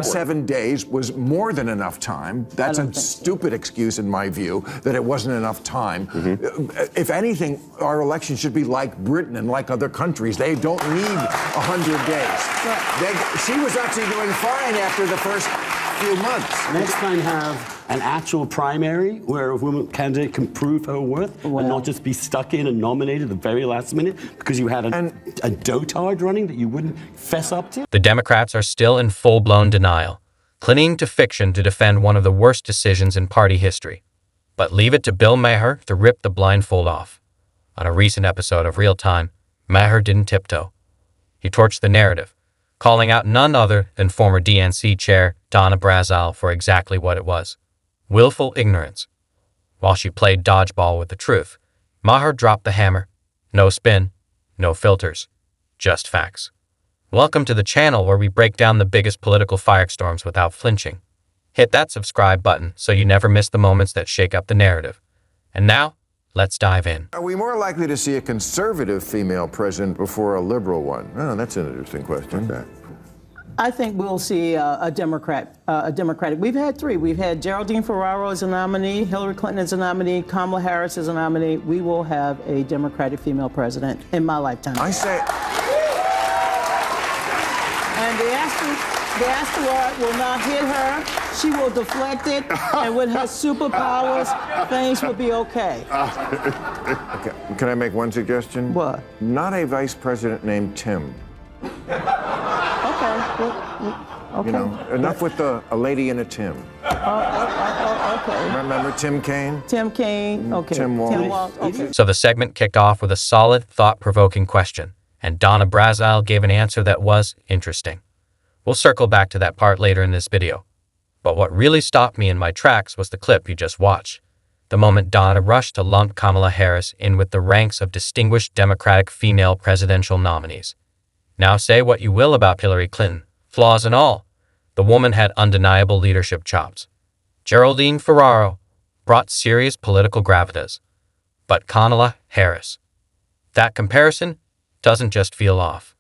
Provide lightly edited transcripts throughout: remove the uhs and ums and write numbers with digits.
7 days was more than enough time. That's a stupid excuse in my view, that it wasn't enough time. If anything, our election should be like Britain and like other countries. They don't need 100 days. She was actually doing fine after the first few months. Next time have an actual primary where a woman candidate can prove her worth and not just be stuck in and nominated at the very last minute because you had a dotard running that you wouldn't fess up to. The Democrats are still in full-blown denial, clinging to fiction to defend one of the worst decisions in party history. But leave it to Bill Maher to rip the blindfold off. On a recent episode of Real Time, Maher didn't tiptoe. He torched the narrative, calling out none other than former DNC Chair Donna Brazile for exactly what it was: willful ignorance. While she played dodgeball with the truth, Maher dropped the hammer. No spin, no filters, just facts. Welcome to the channel where we break down the biggest political firestorms without flinching. Hit that subscribe button so you never miss the moments that shake up the narrative. And now, let's dive in. Are we more likely to see a conservative female president before a liberal one? Oh, that's an interesting question. Okay. I think we'll see a Democratic. We've had three. We've had Geraldine Ferraro as a nominee, Hillary Clinton as a nominee, Kamala Harris as a nominee. We will have a Democratic female president in my lifetime. I say. And the asteroid will not hit her. She will deflect it, and with her superpowers, things will be okay. Okay. Can I make one suggestion? What? Not a vice president named Tim. Okay. You know, enough with a lady and a Tim. Okay. Remember Tim Kaine? Tim Kaine. Okay. Tim Walz. Okay. So the segment kicked off with a solid, thought-provoking question, and Donna Brazile gave an answer that was interesting. We'll circle back to that part later in this video. But what really stopped me in my tracks was the clip you just watched. The moment Donna rushed to lump Kamala Harris in with the ranks of distinguished Democratic female presidential nominees. Now say what you will about Hillary Clinton, flaws and all, the woman had undeniable leadership chops. Geraldine Ferraro brought serious political gravitas. But Kamala Harris, that comparison doesn't just feel off.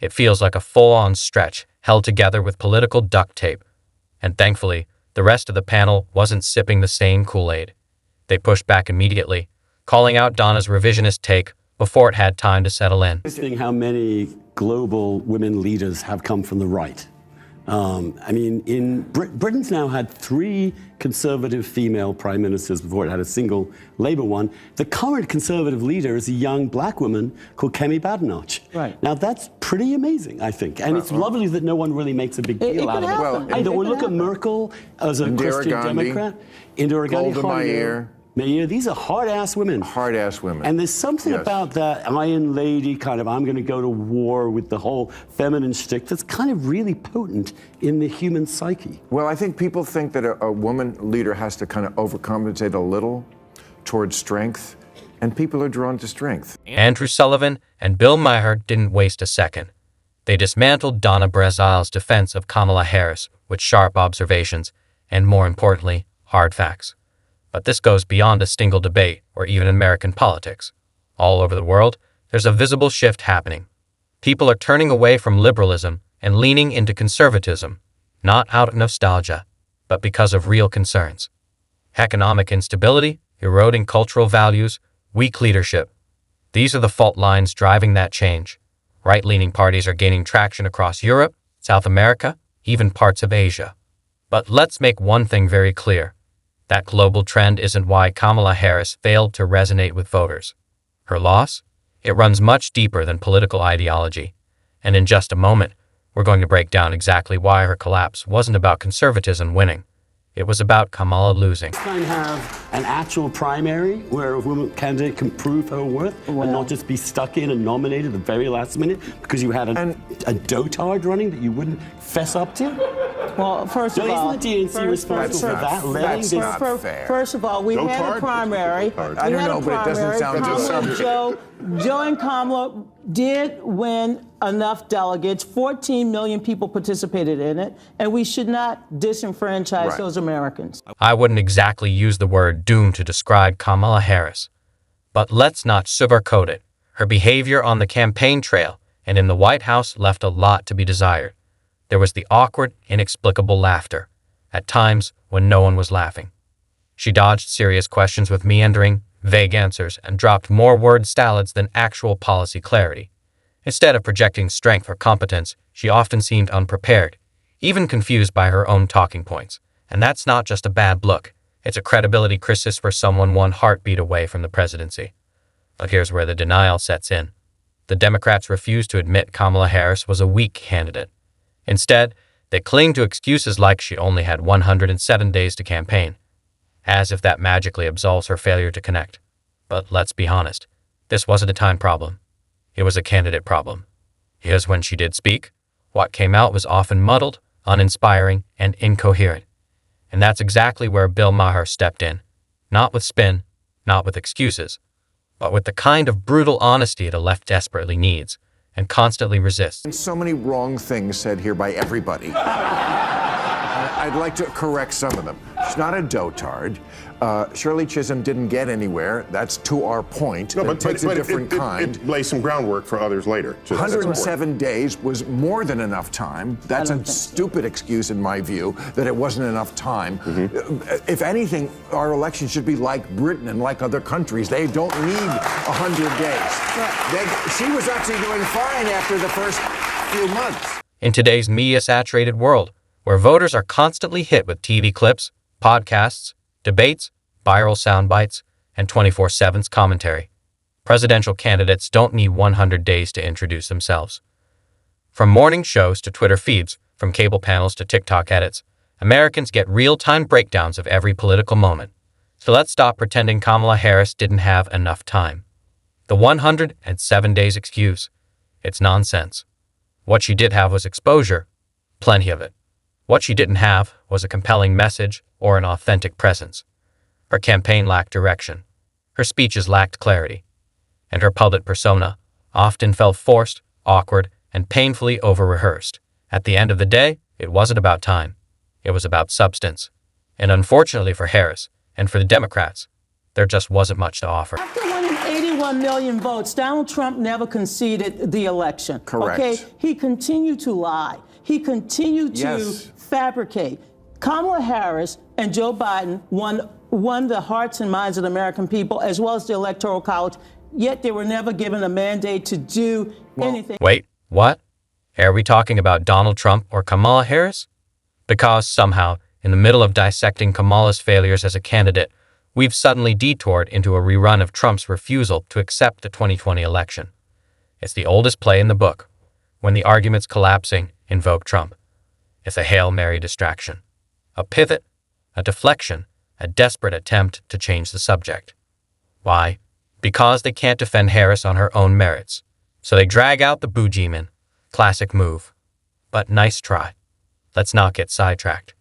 It feels like a full-on stretch held together with political duct tape. And thankfully, the rest of the panel wasn't sipping the same Kool-Aid. They pushed back immediately, calling out Donna's revisionist take before it had time to settle in. Interesting how many global women leaders have come from the right. I mean, Britain's now had 3 conservative female prime ministers before it had a single Labour one. The current conservative leader is a young black woman called Kemi Badenoch. Right. Now, that's pretty amazing, I think. And it's lovely that no one really makes a big deal out of it. Well, Either we look at Merkel as a Christian Democrat, Indira Gandhi, Maher, these are hard-ass women. Hard-ass women. And there's something about that Iron Lady kind of, I'm going to go to war with the whole feminine shtick that's kind of really potent in the human psyche. Well, I think people think that a woman leader has to kind of overcompensate a little towards strength, and people are drawn to strength. Andrew Sullivan and Bill Maher didn't waste a second. They dismantled Donna Brazile's defense of Kamala Harris with sharp observations and, more importantly, hard facts. But this goes beyond a single debate or even American politics. All over the world, there's a visible shift happening. People are turning away from liberalism and leaning into conservatism, not out of nostalgia, but because of real concerns. Economic instability, eroding cultural values, weak leadership. These are the fault lines driving that change. Right-leaning parties are gaining traction across Europe, South America, even parts of Asia. But let's make one thing very clear. That global trend isn't why Kamala Harris failed to resonate with voters. Her loss? It runs much deeper than political ideology. And in just a moment, we're going to break down exactly why her collapse wasn't about conservatism winning. It was about Kamala losing. Next time have an actual primary where a woman candidate can prove her worth and not just be stuck in and nominated at the very last minute because you had a dotard running that you wouldn't fess up to? Well, first of all, isn't the DNC responsible for that? That's not fair. First of all, we had a primary. I don't know, but it doesn't sound Joe and Kamala did win enough delegates. 14 million people participated in it, and we should not disenfranchise those Americans. I wouldn't exactly use the word doom to describe Kamala Harris. But let's not sugarcoat it. Her behavior on the campaign trail and in the White House left a lot to be desired. there was the awkward, inexplicable laughter, at times when no one was laughing. She dodged serious questions with meandering, vague answers and dropped more word salads than actual policy clarity. Instead of projecting strength or competence, she often seemed unprepared, even confused by her own talking points. And that's not just a bad look. It's a credibility crisis for someone one heartbeat away from the presidency. But here's where the denial sets in. The Democrats refused to admit Kamala Harris was a weak candidate. Instead, they cling to excuses like she only had 107 days to campaign, as if that magically absolves her failure to connect. But let's be honest, this wasn't a time problem. It was a candidate problem. Because when she did speak, what came out was often muddled, uninspiring, and incoherent. And that's exactly where Bill Maher stepped in. Not with spin, not with excuses, but with the kind of brutal honesty the left desperately needs and constantly resists. So many wrong things said here by everybody. I'd like to correct some of them. She's not a dotard. Shirley Chisholm didn't get anywhere. That's to our point. No, it takes a different kind. It lays some groundwork for others later. 107 days was more than enough time. That's a stupid excuse, in my view, that it wasn't enough time. If anything, our election should be like Britain and like other countries. They don't need 100 days. She was actually doing fine after the first few months. In today's media-saturated world, where voters are constantly hit with TV clips, podcasts, debates, viral sound bites, and 24/7's commentary, presidential candidates don't need 100 days to introduce themselves. From morning shows to Twitter feeds, from cable panels to TikTok edits, Americans get real-time breakdowns of every political moment. So let's stop pretending Kamala Harris didn't have enough time. The 107 days excuse, it's nonsense. What she did have was exposure, plenty of it. What she didn't have was a compelling message or an authentic presence. Her campaign lacked direction. Her speeches lacked clarity. And her public persona often felt forced, awkward, and painfully over-rehearsed. At the end of the day, it wasn't about time. It was about substance. And unfortunately for Harris and for the Democrats, there just wasn't much to offer. After winning 81 million votes, Donald Trump never conceded the election. Correct. Okay? He continued to lie. He continued to fabricate. Kamala Harris and Joe Biden won the hearts and minds of the American people, as well as the Electoral College, yet they were never given a mandate to do anything. Wait, what? Are we talking about Donald Trump or Kamala Harris? Because somehow, in the middle of dissecting Kamala's failures as a candidate, we've suddenly detoured into a rerun of Trump's refusal to accept the 2020 election. It's the oldest play in the book. When the argument's collapsing, invoke Trump. It's a Hail Mary distraction. A pivot, a deflection, a desperate attempt to change the subject. Why? Because they can't defend Harris on her own merits. So they drag out the boogeyman. Classic move. But nice try. Let's not get sidetracked.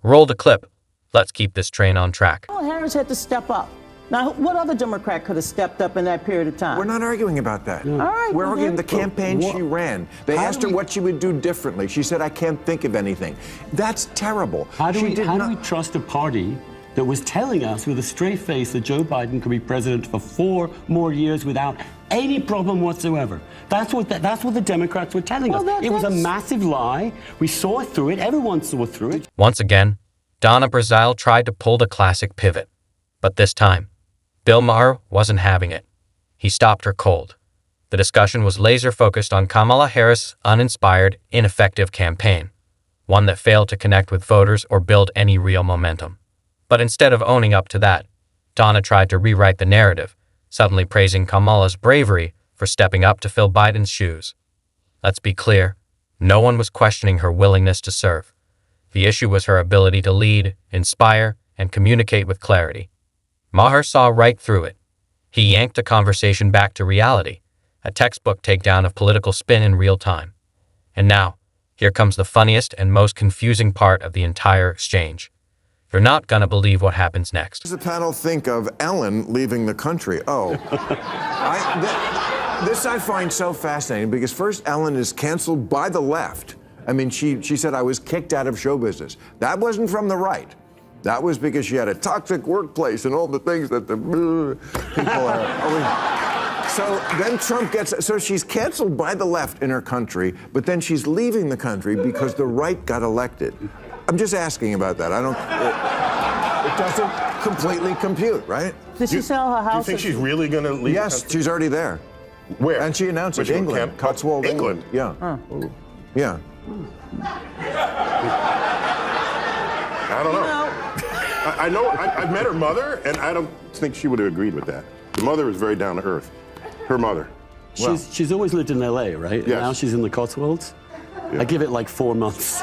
Roll the clip. Let's keep this train on track. Kamala Harris had to step up. Now, what other Democrat could have stepped up in that period of time? We're not arguing about that. All right. We're arguing the campaign What? she ran. They asked her what she would do differently. She said, I can't think of anything. That's terrible. How do we trust a party that was telling us with a straight face that Joe Biden could be president for 4 more years without any problem whatsoever? That's what the Democrats were telling us. It was a massive lie. We saw through it. Everyone saw through it. Once again, Donna Brazile tried to pull the classic pivot. But this time, Bill Maher wasn't having it. He stopped her cold. The discussion was laser-focused on Kamala Harris' uninspired, ineffective campaign, one that failed to connect with voters or build any real momentum. But instead of owning up to that, Donna tried to rewrite the narrative, suddenly praising Kamala's bravery for stepping up to fill Biden's shoes. Let's be clear, no one was questioning her willingness to serve. The issue was her ability to lead, inspire, and communicate with clarity. Maher saw right through it. He yanked the conversation back to reality, a textbook takedown of political spin in real time. And now, here comes the funniest and most confusing part of the entire exchange. You're not gonna believe what happens next. What does the panel think of Ellen leaving the country? Oh, this I find so fascinating because first Ellen is canceled by the left. I mean, she said I was kicked out of show business. That wasn't from the right. That was because she had a toxic workplace and all the things that the people are. So then Trump gets, so she's canceled by the left in her country, but then she's leaving the country because the right got elected. I'm just asking about that. I don't, it doesn't completely compute, right? Did she sell her house? Do you think she's really going to leave? Yes, she's already there. Where? And she announced it, Which one? England, Cotswold, England? Yeah. Yeah. I don't know. I know, I've met her mother, and I don't think she would have agreed with that. The mother is very down to earth. Her mother. She's always lived in LA, right? Yes. And now she's in the Cotswolds. Yeah. I give it like 4 months.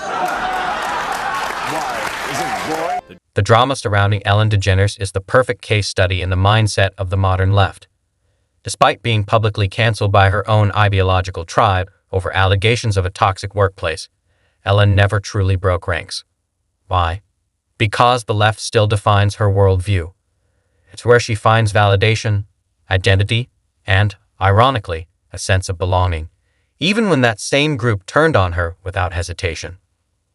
Why? Is it boring? The drama surrounding Ellen DeGeneres is the perfect case study in the mindset of the modern left. Despite being publicly canceled by her own ideological tribe over allegations of a toxic workplace, Ellen never truly broke ranks. Why? Because the left still defines her worldview. It's where she finds validation, identity, and, ironically, a sense of belonging, even when that same group turned on her without hesitation.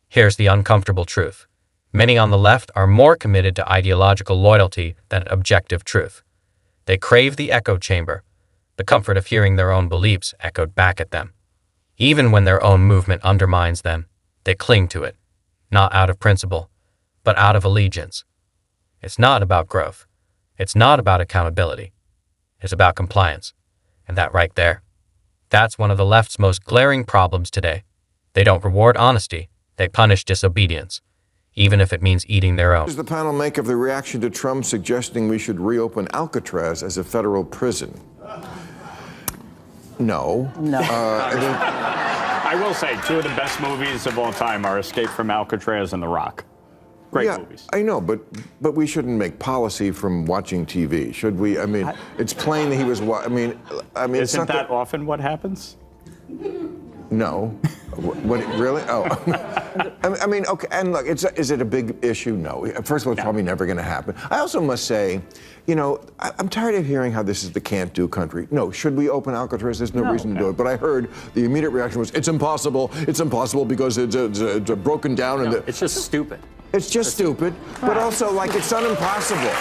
Here's the uncomfortable truth. Many on the left are more committed to ideological loyalty than objective truth. They crave the echo chamber, the comfort of hearing their own beliefs echoed back at them. Even when their own movement undermines them, they cling to it, not out of principle, but out of allegiance. It's not about growth. It's not about accountability. It's about compliance. And that right there, that's one of the left's most glaring problems today. They don't reward honesty. They punish disobedience, even if it means eating their own. What does the panel make of the reaction to Trump suggesting we should reopen Alcatraz as a federal prison? No. No. I will say, two of the best movies of all time are Escape from Alcatraz and The Rock. Great movies. I know, but we shouldn't make policy from watching TV, should we? I mean, it's plain that he was. I mean, it's Isn't not that often what happens? No. What, really? Oh. I mean, okay. And look, is it a big issue? No. First of all, it's probably never going to happen. I also must say, you know, I'm tired of hearing how this is the can't-do country. No, should we open Alcatraz? There's no reason to do it. But I heard the immediate reaction was, it's impossible. It's impossible because it's broken down. No, it's just stupid. It's just stupid, but also, like, it's not impossible.